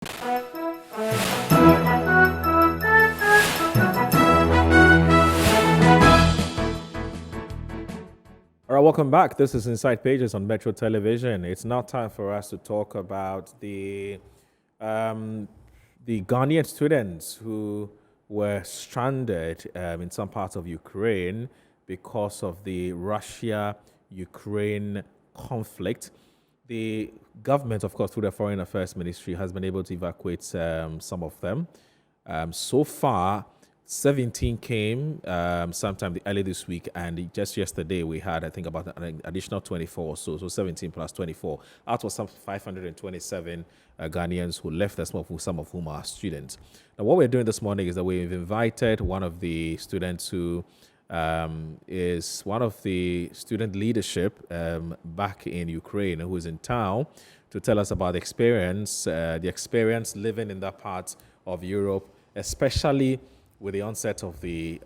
All right, welcome back. This is Inside Pages on Metro Television. It's now time for us to talk about the Ghanaian students who were stranded in some parts of Ukraine because of the Russia-Ukraine conflict. The government, of course, through the Foreign Affairs Ministry, has been able to evacuate some of them. So far, 17 came sometime early this week, and just yesterday we had, I think, about an additional 24 or so 17 plus 24. Out of some 527 Ghanaians who left, some of whom are students. Now, what we're doing this morning is that we've invited one of the students who is one of the student leadership back in Ukraine, who is in town, to tell us about the experience living in that part of Europe, especially with the onset of the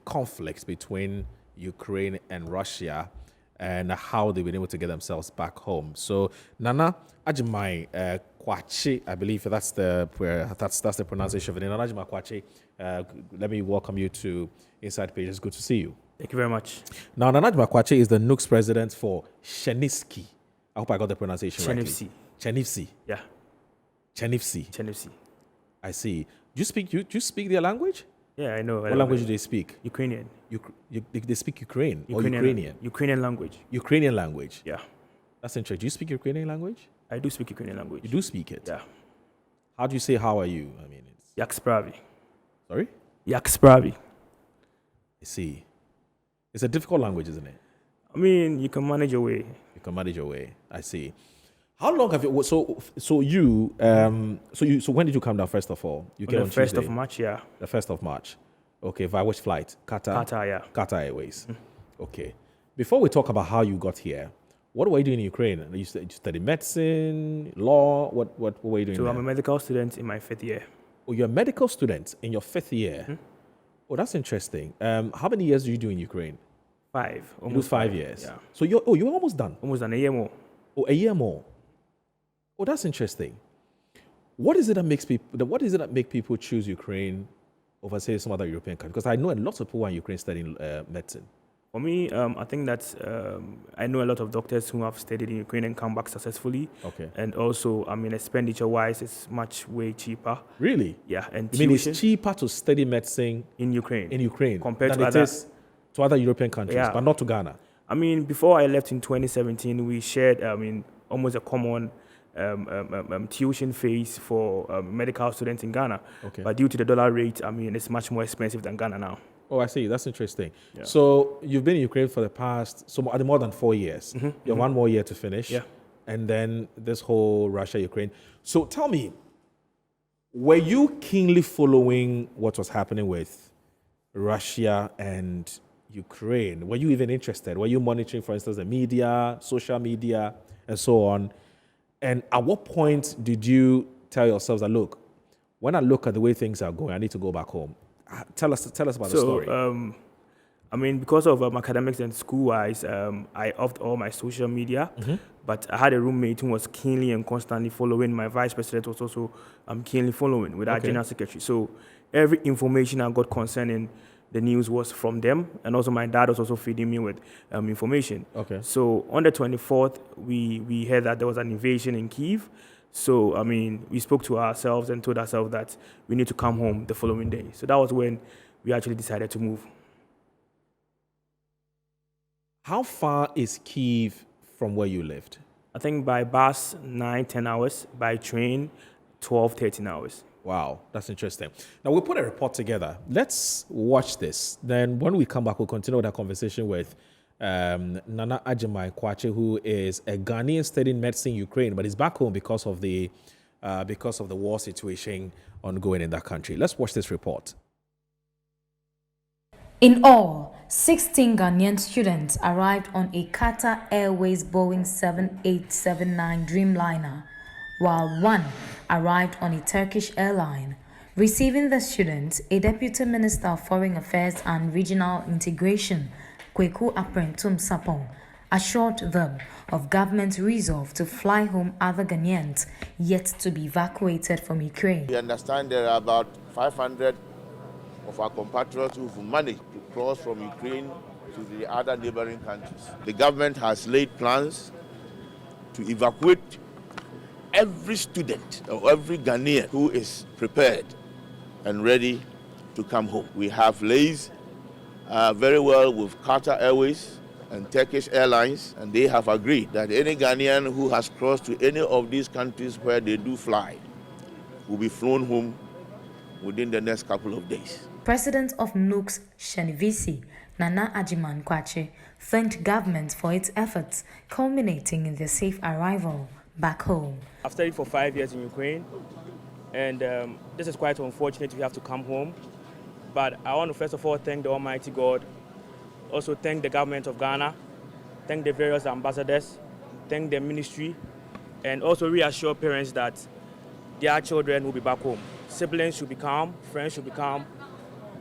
conflict between Ukraine and Russia, and how they've been able to get themselves back home. So, Nana Agyemang Kwakye, I believe that's the pronunciation of it. Nana Agyemang Kwakye, let me welcome you to Inside Pages. Good to see you. Thank you very much. Now, Nana Agyemang Kwakye is the NUGS president for Chernivtsi. I hope I got the pronunciation right. Chernivtsi. Yeah. Chernivtsi. I see. Do you speak their language? Yeah, I know. What language do they speak? Ukrainian. They speak Ukrainian? Ukrainian language. Ukrainian language? Yeah. That's interesting. Do you speak Ukrainian language? I do speak Ukrainian language. You do speak it? Yeah. How do you say how are you? I mean, it's... Jak sprawy. Sorry? Jak sprawy. I see. It's a difficult language, isn't it? I mean, you can manage your way. You can manage your way. I see. How long have you... So when did you come down, first of all? You came on the 1st Tuesday. of March, yeah. The 1st of March. Okay, via which flight? Qatar, yeah. Qatar Airways. Okay. Before we talk about how you got here, what were you doing in Ukraine? You studied medicine, law? What were you doing So there? I'm a medical student in my 5th year. Oh, you're a medical student in your 5th year? Oh, that's interesting. How many years do you do in Ukraine? 5. You do 5 years? Yeah. So you're almost done? Almost done, a year more. Oh, a year more. Oh, that's interesting. What is it that make people choose Ukraine over, say, some other European country? Because I know a lot of people who are in Ukraine studying medicine. For me, I think that I know a lot of doctors who have studied in Ukraine and come back successfully. Okay. And also, I mean, expenditure-wise, it's much way cheaper. Really? Yeah. And You mean it's cheaper to study medicine in Ukraine compared compared to it is to other European countries, Yeah. but not to Ghana? I mean, before I left in 2017, we shared, almost a common tuition fees for medical students in Ghana. Okay. But due to the dollar rate, I mean, it's much more expensive than Ghana now. Oh, I see. That's interesting. Yeah. So you've been in Ukraine for the past, more than 4 years. You have 1 more year to finish. Yeah. And then this whole Russia-Ukraine. So tell me, were you keenly following what was happening with Russia and Ukraine? Were you even interested? Were you monitoring, for instance, the media, social media, and so on? And at what point did you tell yourselves that, look, when I look at the way things are going, I need to go back home? Tell us about the story. I mean, because of academics and school-wise, I off all my social media. But I had a roommate who was keenly and constantly following. My vice president was also keenly following with our general secretary. So every information I got concerning the news was from them. And also my dad was also feeding me with information. Okay. So on the 24th, we heard that there was an invasion in Kyiv. So, I mean, we spoke to ourselves and told ourselves that we need to come home the following day. So that was when we actually decided to move. How far is Kyiv from where you lived? I think by bus, 9-10 hours. By train, 12-13 hours. Wow, that's interesting. Now, we'll put a report together. Let's watch this. Then when we come back, we'll continue with our conversation with Nana Agyemang Kwakye, who is a Ghanaian studying medicine in Ukraine, but is back home because of the war situation ongoing in that country. Let's watch this report. In all, 16 Ghanaian students arrived on a Qatar Airways Boeing 7879 Dreamliner, while one arrived on a Turkish airline. Receiving the students, a Deputy Minister of Foreign Affairs and Regional Integration, Kweku Aprentum Sapong, assured them of government's resolve to fly home other Ghanaians yet to be evacuated from Ukraine. We understand there are about 500 of our compatriots who've managed to cross from Ukraine to the other neighboring countries. The government has laid plans to evacuate every student or every Ghanaian who is prepared and ready to come home. We have liaised very well with Qatar Airways and Turkish Airlines, and they have agreed that any Ghanaian who has crossed to any of these countries where they do fly will be flown home within the next couple of days. President of NUGS-Ukraine, Nana Agyemang Kwakye, thanked government for its efforts, culminating in their safe arrival back home. I've studied for 5 years in Ukraine, and this is quite unfortunate we have to come home. But I want to first of all thank the Almighty God, also thank the government of Ghana, thank the various ambassadors, thank the ministry, and also reassure parents that their children will be back home. Siblings should be calm, friends should be calm.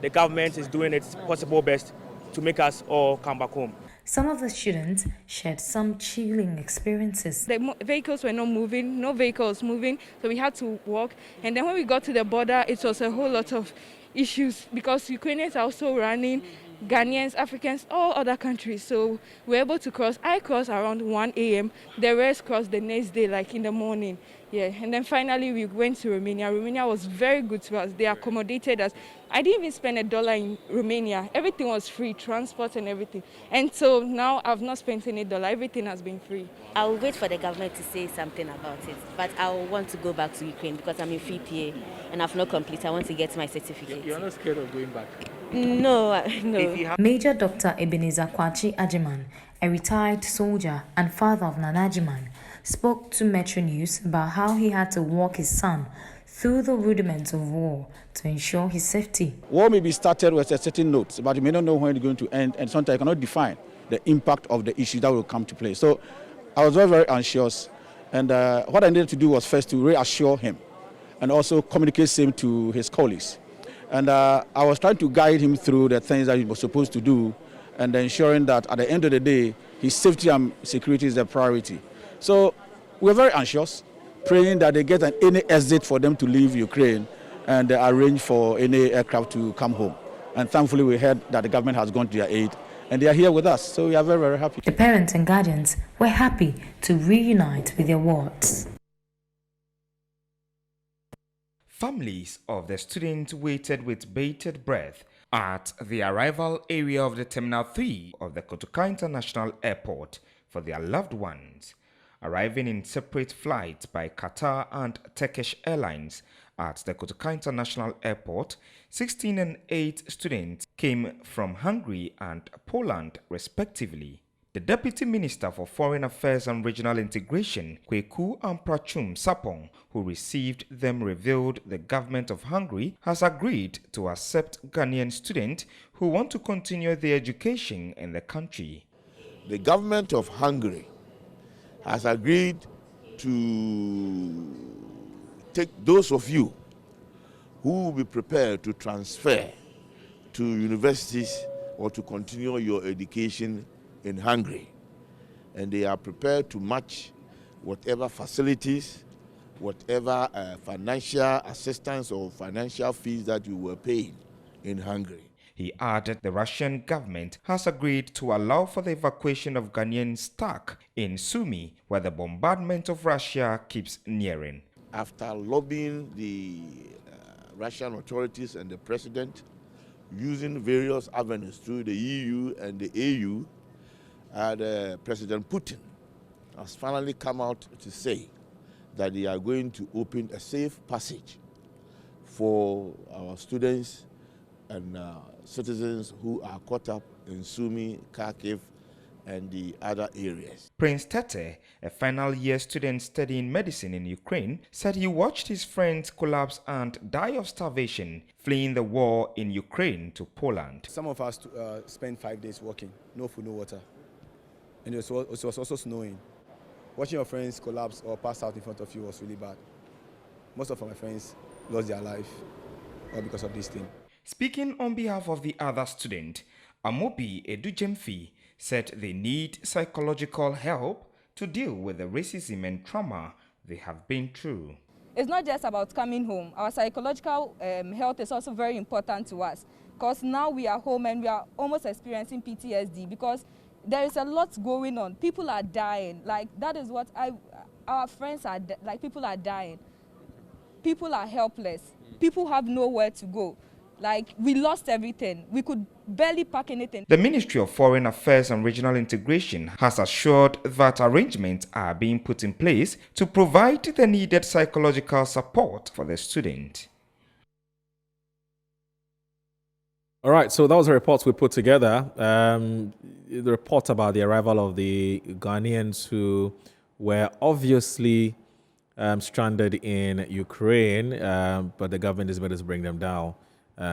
The government is doing its possible best to make us all come back home. Some of the students shared some chilling experiences. The vehicles were not moving, no vehicles moving, so we had to walk. And then when we got to the border, it was a whole lot of issues because Ukrainians are also running, Ghanaians, Africans, all other countries. So we were able to cross. I crossed around 1 a.m. The rest crossed the next day, like in the morning. Yeah, and then finally we went to Romania. Romania was very good to us. They accommodated us. I didn't even spend $1 in Romania. Everything was free, transport and everything. And so now I've not spent any dollar. Everything has been free. I'll wait for the government to say something about it, but I want to go back to Ukraine because I'm in free PA and I've not completed. I want to get my certificate. You're not scared of going back? No, no. Major Dr. Ebenezer Kwakye Agyemang, a retired soldier and father of Nana Agyemang, spoke to Metro News about how he had to walk his son through the rudiments of war to ensure his safety. War may be started with a certain note, but you may not know when it's going to end, and sometimes you cannot define the impact of the issue that will come to play. So I was very, very anxious, and what I needed to do was first to reassure him and also communicate same to his colleagues. And I was trying to guide him through the things that he was supposed to do and ensuring that at the end of the day, his safety and security is the priority. So we're very anxious, praying that they get any exit for them to leave Ukraine and arrange for any aircraft to come home. And thankfully we heard that the government has gone to their aid and they are here with us. So we are very, very happy. The parents and guardians were happy to reunite with their wards. Families of the students waited with bated breath at the arrival area of the Terminal 3 of the Kotoka International Airport for their loved ones. Arriving in separate flights by Qatar and Turkish Airlines at the Kotoka International Airport, 16 and 8 students came from Hungary and Poland respectively. The Deputy Minister for Foreign Affairs and Regional Integration, Kweku Amprachum Sapong, who received them, revealed the government of Hungary has agreed to accept Ghanaian students who want to continue their education in the country. The government of Hungary has agreed to take those of you who will be prepared to transfer to universities or to continue your education in Hungary, and they are prepared to match whatever facilities, whatever financial assistance or financial fees that you were paying in Hungary. He added the Russian government has agreed to allow for the evacuation of Ghanaians stuck in Sumy, where the bombardment of Russia keeps nearing. After lobbying the Russian authorities and the president, using various avenues through the EU and the AU, President Putin has finally come out to say that they are going to open a safe passage for our students and citizens who are caught up in Sumy, Kharkiv, and the other areas. Prince Tete, a final year student studying medicine in Ukraine, said he watched his friends collapse and die of starvation, fleeing the war in Ukraine to Poland. Some of us spent 5 days walking, no food, no water. And it was also snowing. Watching your friends collapse or pass out in front of you was really bad. Most of my friends lost their life all because of this thing. Speaking on behalf of the other student, Amobi Edujemfi said they need psychological help to deal with the racism and trauma they have been through. It's not just about coming home. Our psychological health is also very important to us, because now we are home and we are almost experiencing PTSD because there is a lot going on. People are dying. Like, that is what our friends are, like, people are dying. People are helpless. People have nowhere to go. Like, we lost everything. We could barely pack anything. The Ministry of Foreign Affairs and Regional Integration has assured that arrangements are being put in place to provide the needed psychological support for the student. All right, so that was the reports we put together. The report about the arrival of the Ghanaians who were obviously stranded in Ukraine, but the government is ready to bring them down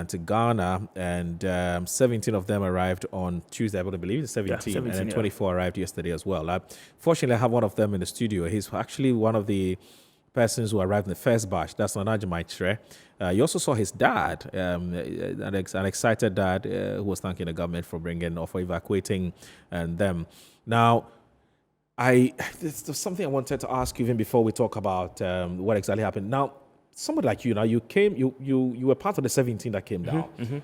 to Ghana, and 17 of them arrived on Tuesday, I believe, 17, and then 24 arrived yesterday as well. Fortunately, I have one of them in the studio. He's actually one of the persons who arrived in the first batch. That's Agyemang Kwakye. You also saw his dad, an excited dad who was thanking the government for bringing or for evacuating them. Now, there's something I wanted to ask you even before we talk about what exactly happened. Now, somebody like you, now you came, you were part of the 17 that came down. Mm-hmm.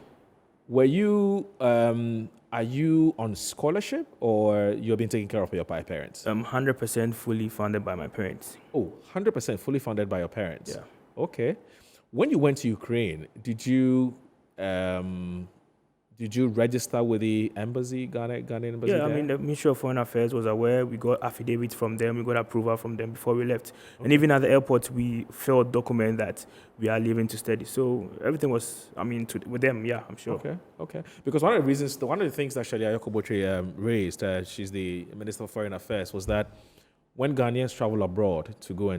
Were you, are you on scholarship or you're being taken care of by your parents? 100% fully funded by my parents. Oh, 100% fully funded by your parents? Yeah. Okay. When you went to Ukraine, did you register with the embassy, Ghanaian embassy? Yeah, there? I mean, the Ministry of Foreign Affairs was aware. We got affidavits from them. We got approval from them before we left. Okay. And even at the airport, we filled document that we are leaving to study. So everything was, I mean, with them, yeah, I'm sure. Okay. Because one of the things that Shadia Yokobotri raised, she's the Minister of Foreign Affairs, was that when Ghanaians travel abroad to go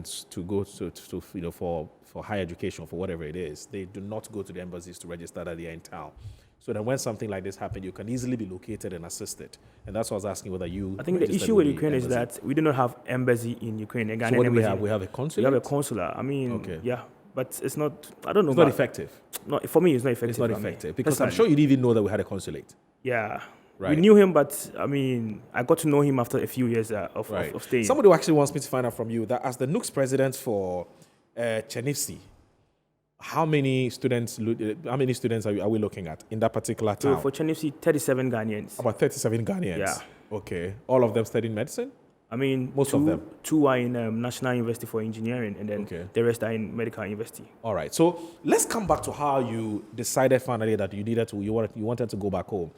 for higher education, for whatever it is, they do not go to the embassies to register that they are in town. So that when something like this happens, you can easily be located and assisted. And that's what I was asking whether you. I think the issue with Ukraine is that we do not have embassy in Ukraine. So what do we have? We have a consulate? We have a consular. I mean, yeah. But it's not, I don't know. It's not effective. No, for me, it's not effective. It's not effective. Because I'm sure you didn't even know that we had a consulate. Yeah. Right. We knew him, but I mean, I got to know him after a few years of staying. Somebody who actually wants me to find out from you that as the NUGS president for Chernihiv, how many students are we looking at in that particular town? So for Chernihiv, 37 Ghanaians. About 37 Ghanaians? Yeah. Okay. All of them studying medicine? I mean, most of them. Two are in National University for Engineering, and then the rest are in Medical University. All right. So let's come back to how you decided finally that you wanted to go back home.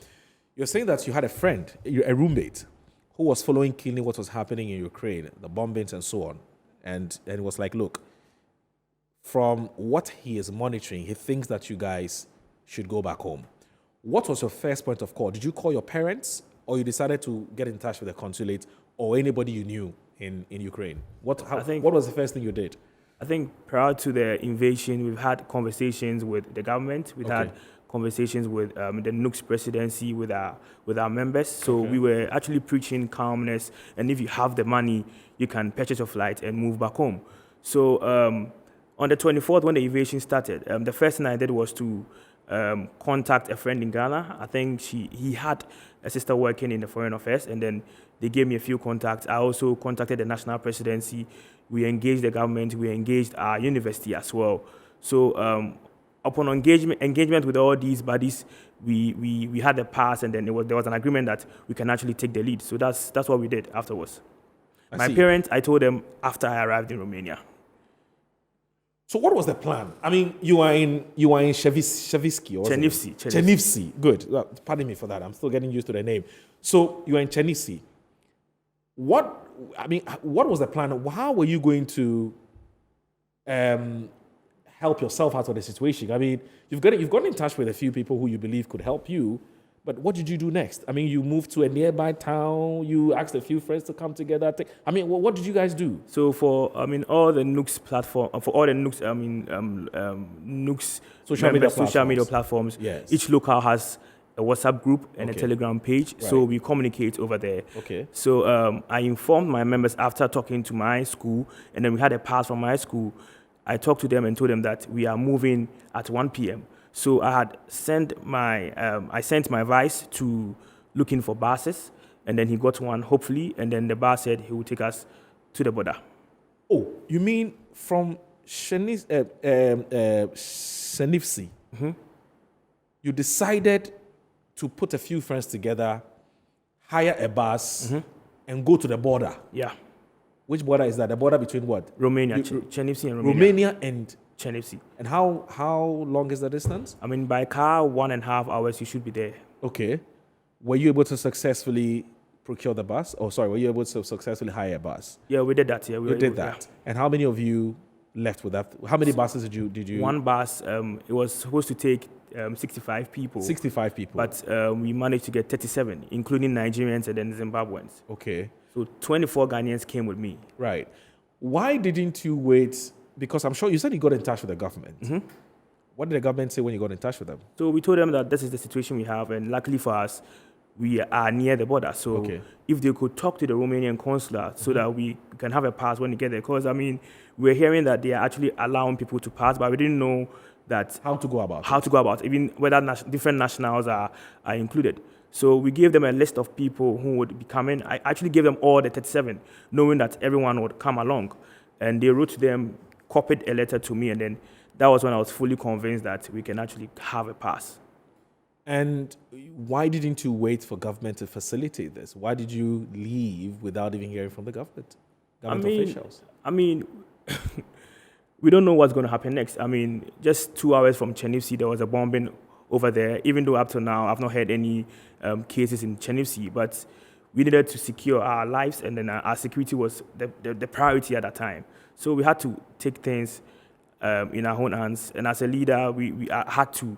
You're saying that you had a friend, a roommate, who was following keenly what was happening in Ukraine, the bombings and so on. And it was like, look, from what he is monitoring, he thinks that you guys should go back home. What was your first point of call? Did you call your parents, or you decided to get in touch with the consulate or anybody you knew in Ukraine? What was the first thing you did? I think prior to the invasion, we've had conversations with the government. We've had conversations with the NUGS presidency, with our members. So we were actually preaching calmness, and if you have the money, you can purchase a flight and move back home. So on the 24th, when the invasion started, the first thing I did was to contact a friend in Ghana. I think he had a sister working in the Foreign Affairs, and then they gave me a few contacts. I also contacted the National Presidency. We engaged the government. We engaged our university as well. So upon engagement with all these bodies, we had a pass, and then there was an agreement that we can actually take the lead. So that's what we did afterwards. My parents, I told them after I arrived in Romania. So what was the plan? I mean, you are in Chernihiv. Good. Well, pardon me for that. I'm still getting used to the name. So you are in Chernihiv. What was the plan? How were you going to help yourself out of the situation? I mean, you've gotten in touch with a few people who you believe could help you, but what did you do next? I mean, you moved to a nearby town. You asked a few friends to come together. What did you guys do? So for all the NUGS platform, for all the NUGS, NUGS social media platforms, yes. Each local has a WhatsApp group and a Telegram page, so we communicate over there. Okay. So I informed my members after talking to my school, and then we had a pass from my school. I talked to them and told them that we are moving at 1 p.m. So I had sent my vice to looking for buses, and then he got one, hopefully, and then the bus said he would take us to the border. Oh, you mean from Shenifsi, you decided to put a few friends together, hire a bus, and go to the border? Yeah. Which border is that? The border between what? Romania, Chenivsi and Romania. Romania and Chenivsi. And how long is the distance? I mean, by car, 1.5 hours, you should be there. Okay. Were you able to successfully procure the bus? Oh, sorry, were you able to successfully hire a bus? Yeah, we did that. Yeah, we did that. Yeah. And how many of you left with that? How many buses did you? One bus. It was supposed to take 65 people. 65 people. But we managed to get 37, including Nigerians and then Zimbabweans. Okay. So 24 Ghanaians came with me. Right. Why didn't you wait? Because I'm sure you said you got in touch with the government. What did the government say when you got in touch with them? So we told them that this is the situation we have, and luckily for us, we are near the border. So if they could talk to the Romanian consular so that we can have a pass when we get there. Because, I mean, we're hearing that they are actually allowing people to pass, but we didn't know that how to go about it, even whether different nationals are included. So we gave them a list of people who would be coming. I actually gave them all the 37, knowing that everyone would come along. And they wrote to them, copied a letter to me, and then that was when I was fully convinced that we can actually have a pass. And why didn't you wait for government to facilitate this? Why did you leave without even hearing from the government officials? I mean, we don't know what's going to happen next. I mean, just 2 hours from Chenivsi, there was a bombing over there, even though up to now I've not heard any cases in Chenivsi, but we needed to secure our lives, and then our security was the priority at that time. So we had to take things in our own hands, and as a leader, we had to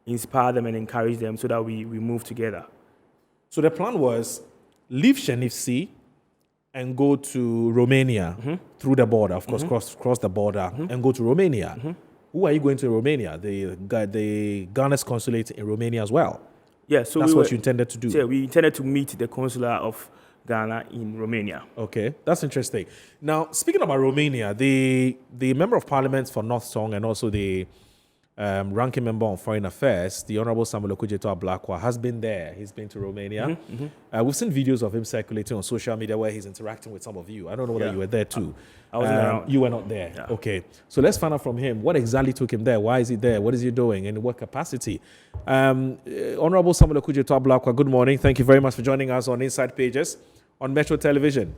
inspire them and encourage them so that we move together. So the plan was leave Chenivsi and go to Romania through the border, of course, cross the border and go to Romania. Who are you going to Romania? The Ghana's consulate in Romania as well? Yeah, so that's what you intended to do? Yeah, we intended to meet the consular of Ghana in Romania. Okay, that's interesting. Now, speaking about Romania, the Member of Parliament for North Song and also the ranking member on Foreign Affairs, the Honorable Samuel Okudzeto Ablakwa, has been there. He's been to Romania. We've seen videos of him circulating on social media where he's interacting with some of you. I don't know whether you were there too. I wasn't around. You were not there. Yeah. Okay. So let's find out from him what exactly took him there. Why is he there? What is he doing? And in what capacity? Honorable Samuel Okudzeto Ablakwa, good morning. Thank you very much for joining us on Inside Pages on Metro Television.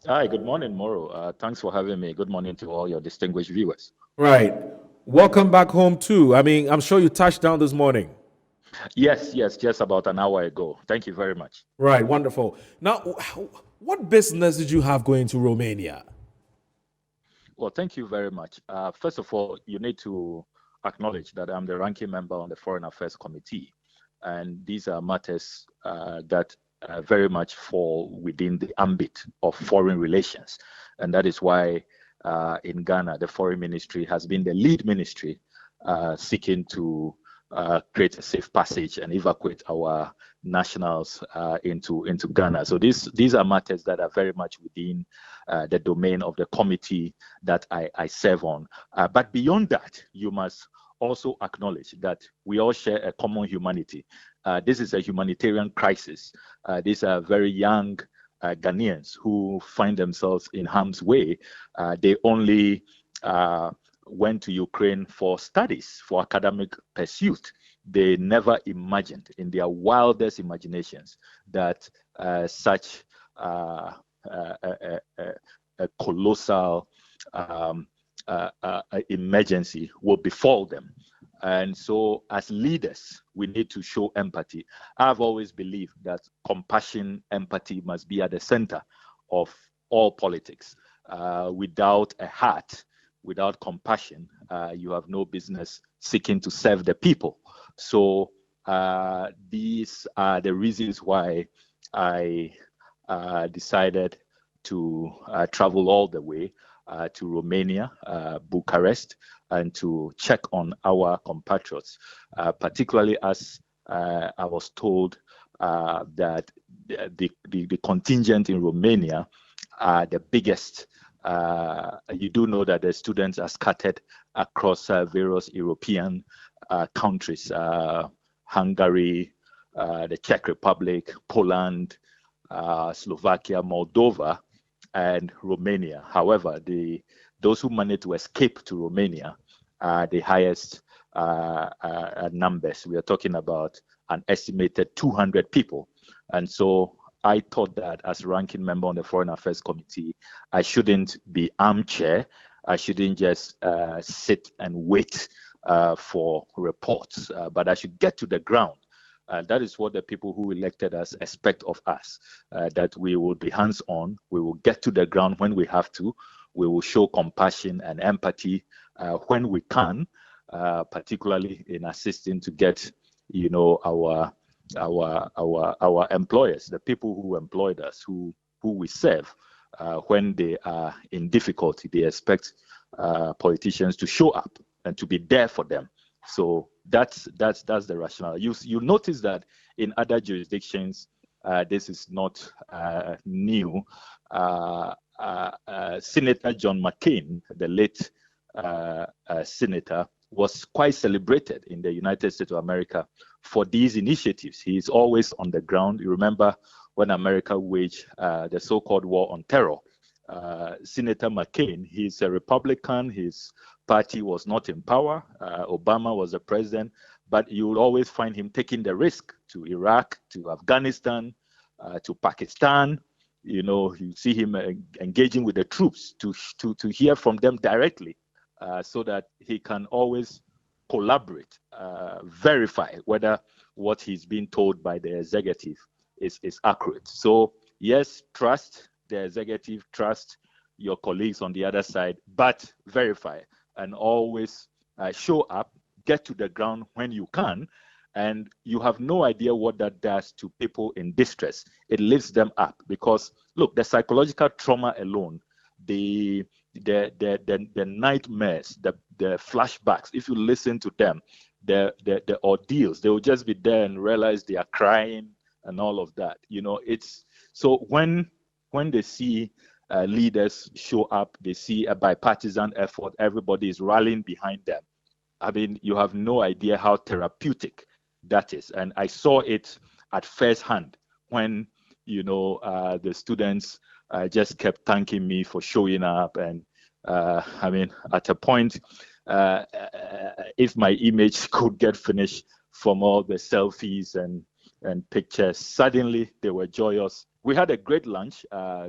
Hi, good morning, Moro. Thanks for having me. Good morning to all your distinguished viewers. Right. Welcome back home too. I mean, I'm sure you touched down this morning. Yes, just about an hour ago. Thank you very much. Right, wonderful. Now, what business did you have going to Romania? Well, thank you very much. First of all, you need to acknowledge that I'm the ranking member on the Foreign Affairs Committee. And these are matters that very much fall within the ambit of foreign relations. And that is why in Ghana, the Foreign Ministry has been the lead ministry seeking to create a safe passage and evacuate our nationals into Ghana. So these are matters that are very much within the domain of the committee that I serve on. But beyond that, you must also acknowledge that we all share a common humanity. This is a humanitarian crisis. These are very young Ghanaians who find themselves in harm's way. They only went to Ukraine for studies, for academic pursuit. They never imagined in their wildest imaginations that such a colossal emergency will befall them. And so as leaders, we need to show empathy. I've always believed that compassion, empathy must be at the center of all politics. Without a heart, without compassion, you have no business seeking to serve the people. So these are the reasons why I decided to travel all the way to Romania, Bucharest, and to check on our compatriots, particularly as I was told that the contingent in Romania are the biggest. You do know that the students are scattered across various European countries, Hungary, the Czech Republic, Poland, Slovakia, Moldova, and Romania. However, those who managed to escape to Romania are the highest numbers. We are talking about an estimated 200 people. And so I thought that as ranking member on the Foreign Affairs Committee, I shouldn't be armchair. I shouldn't just sit and wait for reports, but I should get to the ground. That is what the people who elected us expect of us, that we will be hands-on, we will get to the ground when we have to, we will show compassion and empathy when we can, particularly in assisting to get, our employers, the people who employed us, who we serve, when they are in difficulty, they expect politicians to show up and to be there for them. So that's the rationale. You notice that in other jurisdictions, this is not new. Senator John McCain, the late senator, was quite celebrated in the United States of America for these initiatives. He is always on the ground. You remember when America waged the so-called war on terror. Senator McCain, he's a Republican. His party was not in power. Obama was the president, but you will always find him taking the risk to Iraq, to Afghanistan, to Pakistan. You see him engaging with the troops to hear from them directly, so that he can always collaborate, verify whether what he's being told by the executive is accurate. So yes, trust the executive, trust your colleagues on the other side, but verify and always show up, get to the ground when you can. And you have no idea what that does to people in distress. It lifts them up because, look, the psychological trauma alone, the nightmares, the flashbacks, if you listen to them, the ordeals, they will just be there and realize they are crying and all of that. It's so when they see leaders show up, they see a bipartisan effort, everybody is rallying behind them. I mean, you have no idea how therapeutic that is. And I saw it at first hand when, the students just kept thanking me for showing up. And I mean, at a point, if my image could get finished from all the selfies and pictures, suddenly they were joyous. We had a great lunch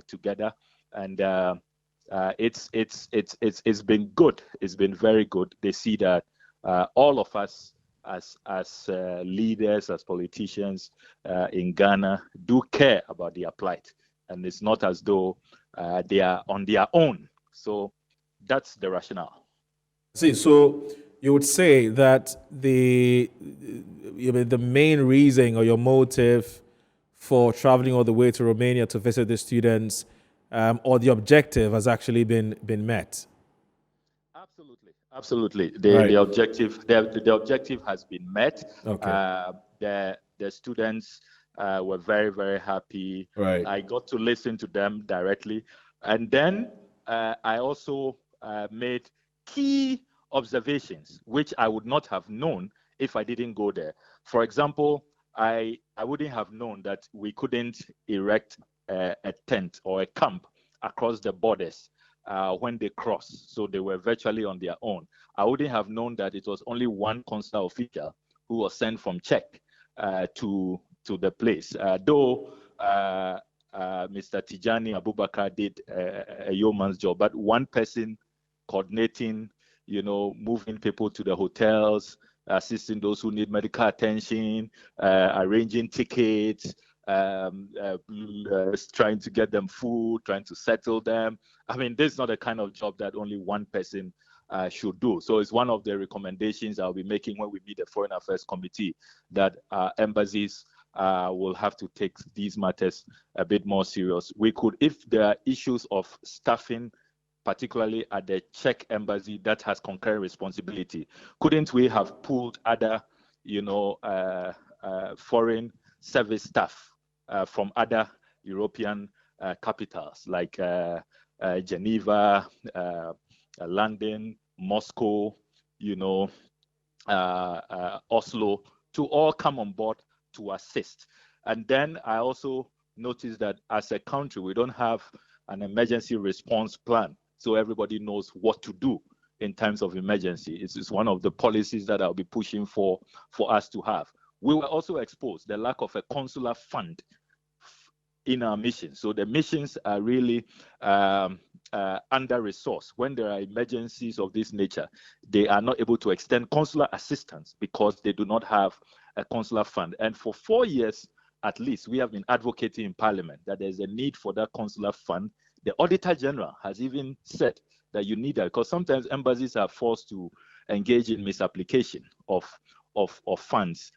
together, and it's been good. It's been very good. They see that all of us as leaders, as politicians in Ghana do care about their plight, and it's not as though they are on their own. So that's the rationale. See, so you would say that the main reason or your motive for traveling all the way to Romania to visit the students, or the objective has actually been met. Absolutely. Right. The objective has been met. Okay. The students were very, very happy. Right. I got to listen to them directly. And then I also made key observations, which I would not have known if I didn't go there. For example, I wouldn't have known that we couldn't erect a tent or a camp across the borders when they crossed. So they were virtually on their own. I wouldn't have known that it was only one consular official who was sent from Czech to the place. Though Mr. Tijani Abubakar did a yeoman's job, but one person coordinating, moving people to the hotels, assisting those who need medical attention, arranging tickets, trying to get them food, trying to settle them. I mean, this is not the kind of job that only one person should do. So it's one of the recommendations I'll be making when we meet the Foreign Affairs Committee, that embassies will have to take these matters a bit more serious. We could, if there are issues of staffing, particularly at the Czech embassy that has concurrent responsibility, couldn't we have pulled other, foreign service staff from other European capitals like Geneva, London, Moscow, Oslo, to all come on board to assist? And then I also noticed that as a country, we don't have an emergency response plan, so everybody knows what to do in times of emergency. It's one of the policies that I'll be pushing for us to have. We were also exposed the lack of a consular fund in our missions. So the missions are really under-resourced. When there are emergencies of this nature, they are not able to extend consular assistance because they do not have a consular fund. And for 4 years, at least, we have been advocating in Parliament that there's a need for that consular fund. The Auditor General has even said that you need that because sometimes embassies are forced to engage in misapplication of funds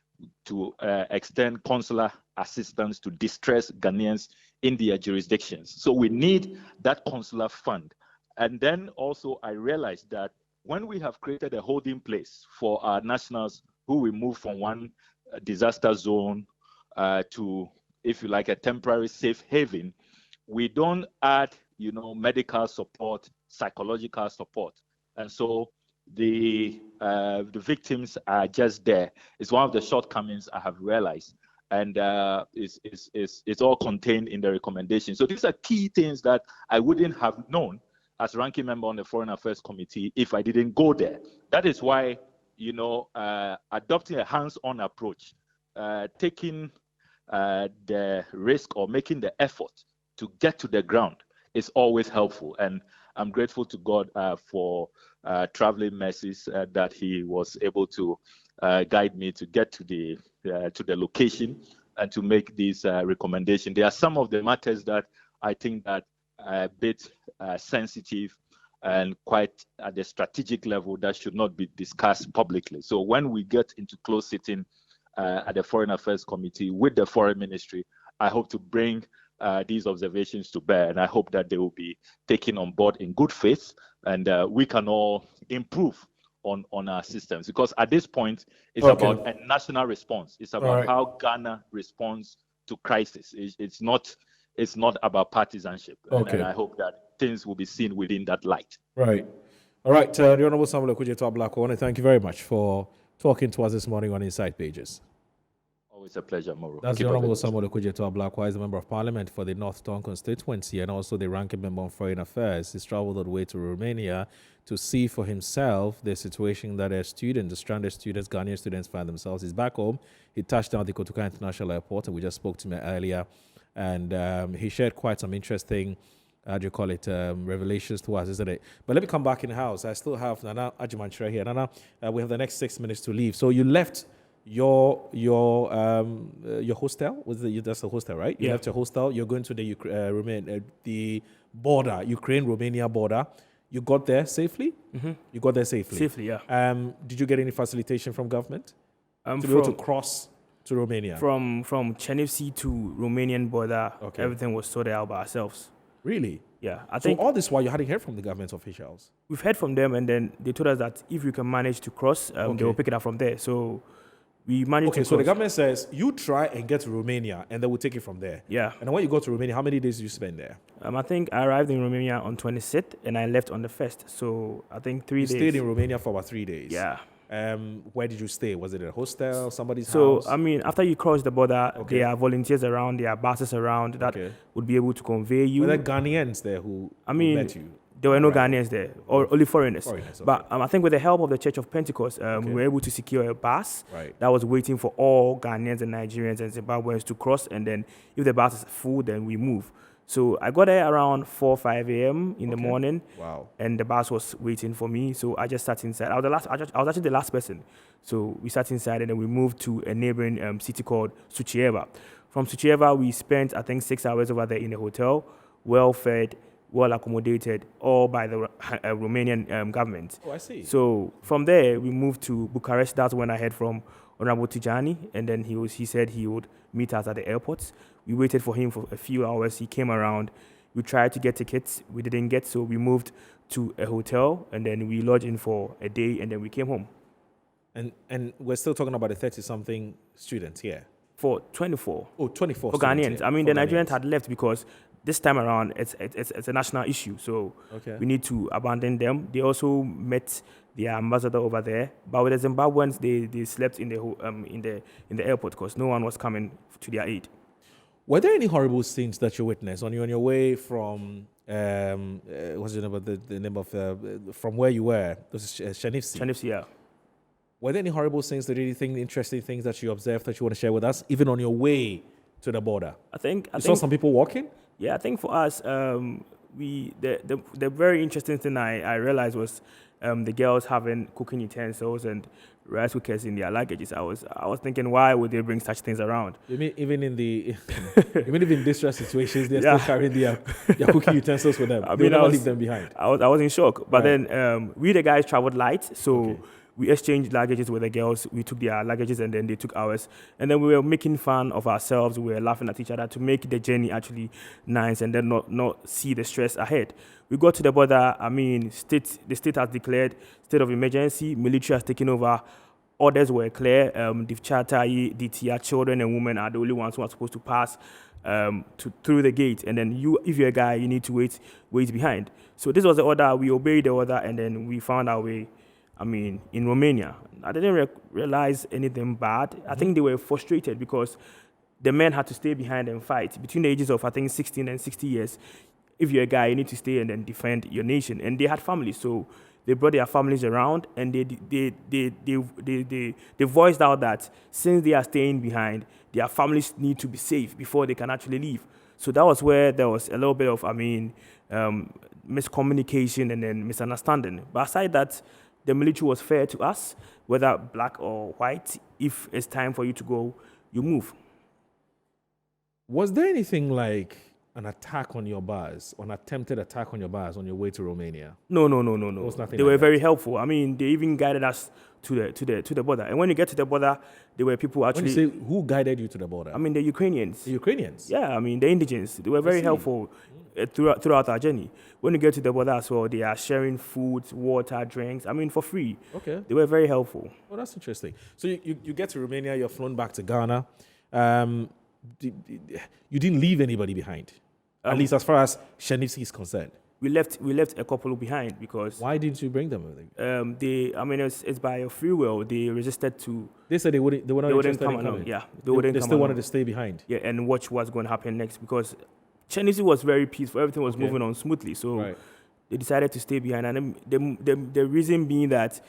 to extend consular assistance to distressed Ghanaians in their jurisdictions. So we need that consular fund. And then also I realized that when we have created a holding place for our nationals who will move from one disaster zone to, if you like, a temporary safe haven, we don't add, medical support, psychological support. And so the victims are just there. It's one of the shortcomings I have realized, and it's all contained in the recommendation. So these are key things that I wouldn't have known as ranking member on the Foreign Affairs Committee if I didn't go there. That is why, adopting a hands-on approach, taking the risk or making the effort to get to the ground is always helpful. And I'm grateful to God for traveling mercies that He was able to guide me to get to the location and to make these recommendations. There are some of the matters that I think that are a bit sensitive and quite at the strategic level that should not be discussed publicly. So when we get into close sitting at the Foreign Affairs Committee with the Foreign Ministry, I hope to bring these observations to bear, and I hope that they will be taken on board in good faith, and we can all improve on our systems. Because at this point, it's about a national response. It's about how Ghana responds to crisis. It's not about partisanship, and I hope that things will be seen within that light. Right. All right, the Honourable Samuel Agyemang Kwakye, I want to thank you very much for talking to us this morning on Inside Pages. Always a pleasure, Moro. That's the Honourable Samuel Agyemang Kwakye, the Member of Parliament for the North Tongue constituency and also the ranking member on Foreign Affairs. He's travelled all the way to Romania to see for himself the situation that the stranded students, Ghanaian students find themselves. He's back home. He touched down at the Kotoka International Airport, and we just spoke to him earlier. And he shared quite some interesting, revelations to us, isn't it? But let me come back in the house. I still have Nana Agyemang Kwakye here. Nana, we have the next 6 minutes to leave. So you left your hostel. That's a hostel, right? You left your hostel. You're going to the border, Ukraine-Romania border. You got there safely? Mm-hmm. You got there safely? Safely, yeah. Did you get any facilitation from government to be able to cross to Romania? From Cherniv to Romanian border, everything was sorted out by ourselves. Really? Yeah. I so think all this while you hadn't heard from the government officials? We've heard from them, and then they told us that if we can manage to cross, they will pick it up from there. So we managed to cross. So the government says, you try and get to Romania, and then we'll take it from there. Yeah. And when you go to Romania, how many days did you spend there? I think I arrived in Romania on 26th, and I left on the 1st. So I think 3 days. You stayed in Romania for about 3 days? Yeah. Where did you stay? Was it a hostel, somebody's house? So, I mean, after you cross the border, there are volunteers around, there are buses around that would be able to convey you. Were there Ghanaians there who met you? There were no Ghanaians there, or only foreigners. But I think with the help of the Church of Pentecost, we were able to secure a bus that was waiting for all Ghanaians and Nigerians and Zimbabweans to cross, and then if the bus is full, then we move. So I got there around 4, 5 a.m. in the morning. Wow. And the bus was waiting for me. So I just sat inside. I was actually the last person. So we sat inside, and then we moved to a neighboring city called Suchieva. From Suchieva, we spent, I think, 6 hours over there in a hotel, well-fed, well-accommodated, all by the Romanian government. Oh, I see. So from there, we moved to Bucharest. That's when I heard from Honorable Tijani, and then he said he would meet us at the airport. We waited for him for a few hours. He came around. We tried to get tickets. We didn't get, so we moved to a hotel, and then we lodged in for a day, and then we came home. And we're still talking about the 30-something students here? For 24. Oh, 24 for Ghanaians. Here. I mean, the Nigerians had left because this time around, it's a national issue, so we need to abandon them. They also met the ambassador over there, but with the Zimbabweans, they slept in the airport because no one was coming to their aid. Were there any horrible scenes that you witnessed on your way from what's the name of the name of from where you were? This is Shanifsi. Shanifsi, yeah. Were there any horrible scenes, that anything interesting things that you observed that you want to share with us, even on your way to the border? I You saw some people walking? Yeah, I think for us, the very interesting thing I realized was the girls having cooking utensils and rice cookers in their luggages. I was thinking, why would they bring such things around? You mean even in distress situations, they're still carrying their cooking utensils with them. They never leave them behind. I was in shock. But then we the guys traveled light, so we exchanged luggages with the girls. We took their luggages and then they took ours. And then we were making fun of ourselves. We were laughing at each other to make the journey actually nice and then not see the stress ahead. We got to the border. I mean, the state has declared state of emergency. Military has taken over. Orders were clear. The charter, the children and women are the only ones who are supposed to pass through the gate. And then if you're a guy, you need to wait behind. So this was the order. We obeyed the order, and then we found our way. I mean, in Romania. I didn't realize anything bad. I think they were frustrated because the men had to stay behind and fight. Between the ages of, I think, 16 and 60 years, if you're a guy, you need to stay and then defend your nation. And they had families, so they brought their families around, and they voiced out that since they are staying behind, their families need to be safe before they can actually leave. So that was where there was a little bit of, miscommunication and then misunderstanding. But aside that, the military was fair to us, whether black or white. If it's time for you to go, you move. Was there anything like an attack on your bars, an attempted attack on your bars on your way to Romania? No. Was nothing They like were that? very helpful. I mean, they even guided us to the border. And when you get to the border, there were people actually. When you say who guided you to the border? I mean, the Ukrainians. The Ukrainians? Yeah, I mean, the indigents. They were very helpful throughout our journey. When you get to the border as well, they are sharing food, water, drinks. I mean, for free. Okay. They were very helpful. Oh, that's interesting. So you get to Romania, you're flown back to Ghana. You didn't leave anybody behind, at least as far as Shanifsi is concerned. We left a couple behind because. Why didn't you bring them? It's by your free will. They resisted to. They said they were not interested in coming. Yeah, they still wanted to stay behind. Yeah, and watch what's going to happen next because Shanifsi was very peaceful. Everything was moving on smoothly. So they decided to stay behind, and the reason being that,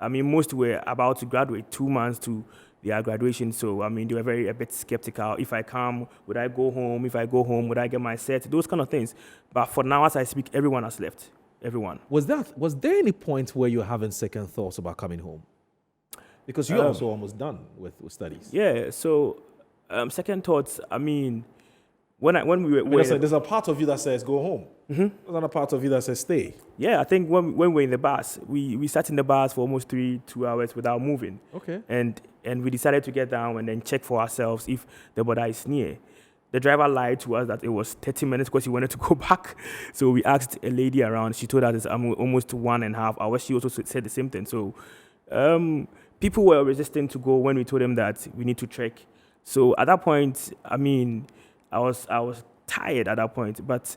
I mean, most were about to graduate 2 months to their graduation. So, I mean, they were a bit skeptical. If I come, would I go home? If I go home, would I get my set? Those kind of things. But for now, as I speak, everyone has left. Everyone. Was there any point where you were having second thoughts about coming home? Because you're also almost done with studies. Yeah. So, second thoughts. I mean, when we were there's a part of you that says go home. Mm-hmm. There's another part of you that says stay. Yeah, I think when we were in the bus, we sat in the bus for almost 2 hours without moving. Okay. And we decided to get down and then check for ourselves if the border is near. The driver lied to us that it was 30 minutes because he wanted to go back. So we asked a lady around. She told us it's almost 1.5 hours. She also said the same thing. So people were resistant to go when we told them that we need to trek. So at that point, I mean, I was tired at that point, but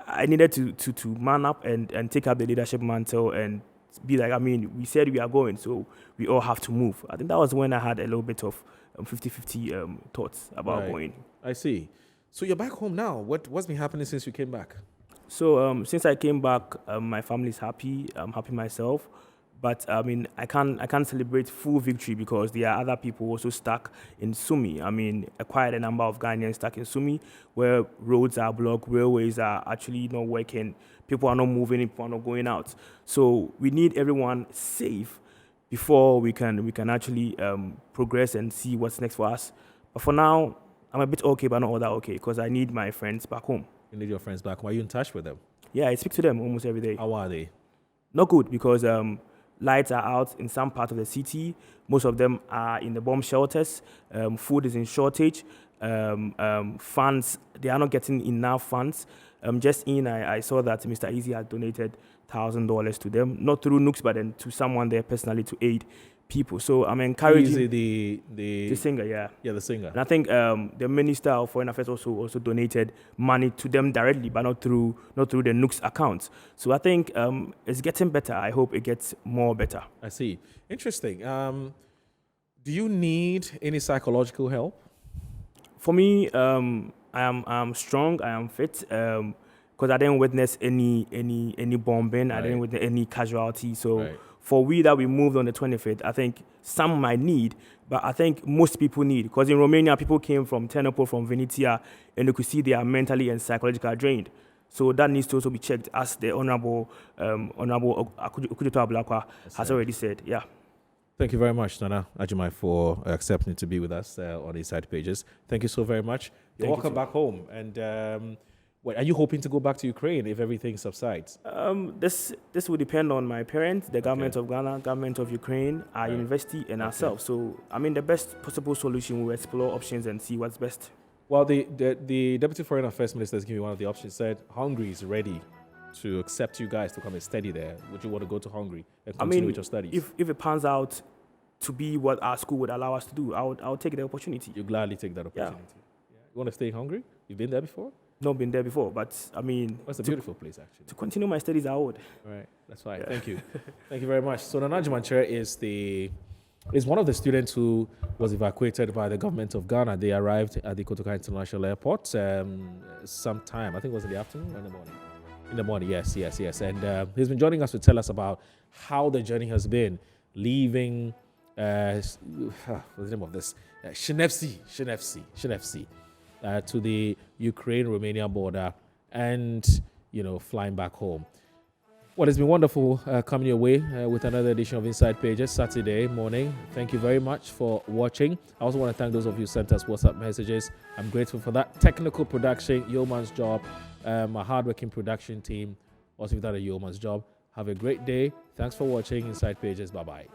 I needed to man up and take up the leadership mantle and be like, I mean, we said we are going, so we all have to move. I think that was when I had a little bit of 50-50 thoughts about going. I see. So you're back home now. What's been happening since you came back? So since I came back, my family's happy. I'm happy myself. But I mean, I can't celebrate full victory because there are other people also stuck in Sumi. I mean, quite a number of Ghanaians stuck in Sumi, where roads are blocked, railways are actually not working, people are not moving, people are not going out. So we need everyone safe before we can actually progress and see what's next for us. But for now, I'm a bit okay, but not all that okay, because I need my friends back home. You need your friends back home. Are you in touch with them? Yeah, I speak to them almost every day. How are they? Not good because lights are out in some part of the city. Most of them are in the bomb shelters. Food is in shortage. Funds, they are not getting enough funds. I saw that Mr. Easy had donated $1,000 to them, not through NUGS, but then to someone there personally to aid people. So I'm encouraging the singer, yeah, the singer. And I think the Minister of Foreign Affairs also donated money to them directly, but not through the NUGS accounts. So I think it's getting better. I hope it gets more better. I see. Interesting. Do you need any psychological help? For me, I'm strong. I am fit. Because I didn't witness any bombing. I didn't witness any casualty. So for we that we moved on the 25th, I think some might need, but I think most people need. Because in Romania, people came from Ternopil, from Venetia, and you could see they are mentally and psychologically drained. So that needs to also be checked, as the Honorable Okujoto Ablakwa has already said. Yeah. Thank you very much, Nana Agyemang, for accepting to be with us on Inside Pages. Thank you so very much. You're welcome back home. And are you hoping to go back to Ukraine if everything subsides? This will depend on my parents, the government of Ghana, government of Ukraine, our university, and ourselves. So, I mean, the best possible solution, we'll explore options and see what's best. Well, the Deputy Foreign Affairs Minister has given you one of the options. Said Hungary is ready to accept you guys to come and study there. Would you want to go to Hungary and continue with your studies? If it pans out to be what our school would allow us to do, I'll take the opportunity. You gladly take that opportunity. Yeah. You want to stay in Hungary? You've been there before? Not been there before, but I mean... It's a beautiful place, actually. To continue my studies, I would. All right, that's fine. Yeah. Thank you. Thank you very much. So Nana Agyemang is one of the students who was evacuated by the government of Ghana. They arrived at the Kotoka International Airport sometime, I think it was in the afternoon or in the morning. In the morning, yes. And he's been joining us to tell us about how the journey has been, leaving... what's the name of this? Shenevsi, to the Ukraine-Romania border, and flying back home. Well, it's been wonderful coming your way with another edition of Inside Pages Saturday morning. Thank you very much for watching. I also want to thank those of you who sent us WhatsApp messages. I'm grateful for that. Technical production, yeoman's job. My hardworking production team also done a yeoman's job. Have a great day. Thanks for watching Inside Pages. Bye-bye.